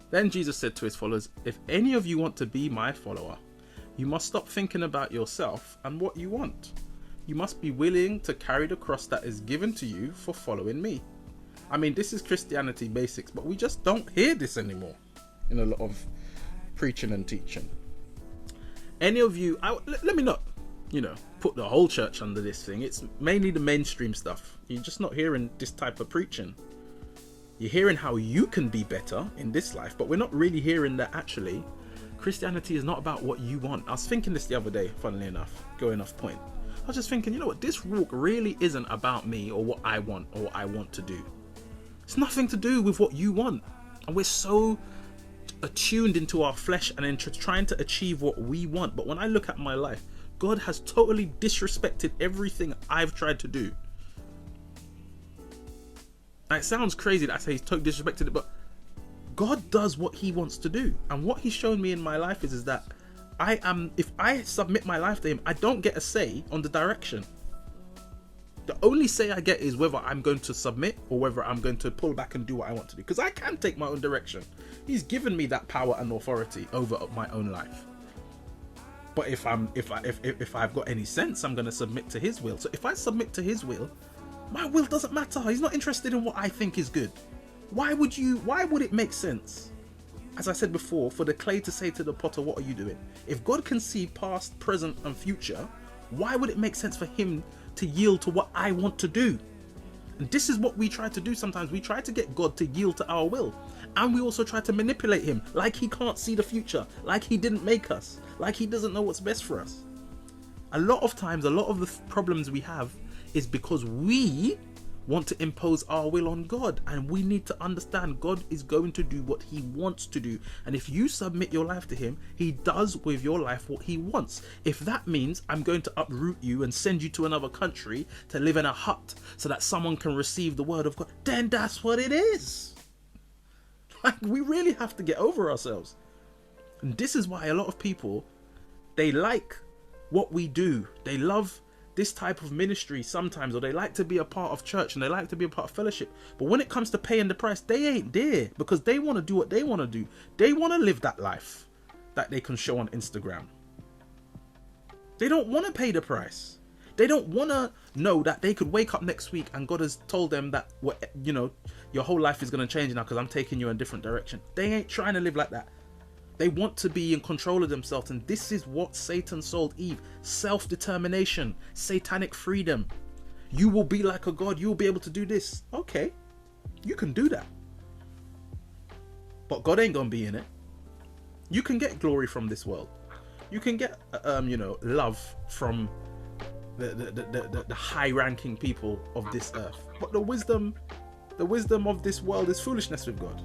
Then Jesus said to his followers, if any of you want to be my follower, you must stop thinking about yourself and what you want. You must be willing to carry the cross that is given to you for following me. I mean, this is Christianity basics, but we just don't hear this anymore in a lot of preaching and teaching. Any of you, let me not, put the whole church under this thing. It's mainly the mainstream stuff. You're just not hearing this type of preaching. You're hearing how you can be better in this life, but we're not really hearing that actually Christianity is not about what you want. I was thinking this the other day, funnily enough, going off point. I was just thinking, you know what, this walk really isn't about me or what I want or what I want to do. It's nothing to do with what you want. And we're so attuned into our flesh and into trying to achieve what we want. But when I look at my life, God has totally disrespected everything I've tried to do. Now, it sounds crazy that I say he's totally disrespected it, but God does what he wants to do. And what he's shown me in my life is that if I submit my life to him, I don't get a say on the direction. The only say I get is whether I'm going to submit or whether I'm going to pull back and do what I want to do. Because I can take my own direction. He's given me that power and authority over my own life. But if I've got any sense, I'm going to submit to his will. So if I submit to his will, my will doesn't matter. He's not interested in what I think is good. Why would it make sense? As I said before, for the clay to say to the potter, what are you doing? If God can see past, present and future, why would it make sense for him to yield to what I want to do? And this is what we try to do sometimes. We try to get God to yield to our will. And we also try to manipulate him like he can't see the future, like he didn't make us, like he doesn't know what's best for us. A lot of times, a lot of the problems we have is because we want to impose our will on God, and we need to understand God is going to do what he wants to do. And if you submit your life to him, he does with your life what he wants. If that means I'm going to uproot you and send you to another country to live in a hut so that someone can receive the word of God, then that's what it is. Like, we really have to get over ourselves. And this is why a lot of people, they like what we do. They love this type of ministry sometimes, or they like to be a part of church and they like to be a part of fellowship, but when it comes to paying the price, they ain't there, because they want to do what they want to do. They want to live that life that they can show on Instagram. They don't want to pay the price. They don't want to know that they could wake up next week and God has told them that, your whole life is going to change now because I'm taking you in a different direction. They ain't trying to live like that. They want to be in control of themselves, and this is what Satan sold Eve. Self-determination, satanic freedom. You will be like a god, you will be able to do this. Okay, you can do that. But God ain't gonna be in it. You can get glory from this world. You can get, love from the high-ranking people of this earth. But the wisdom of this world is foolishness with God.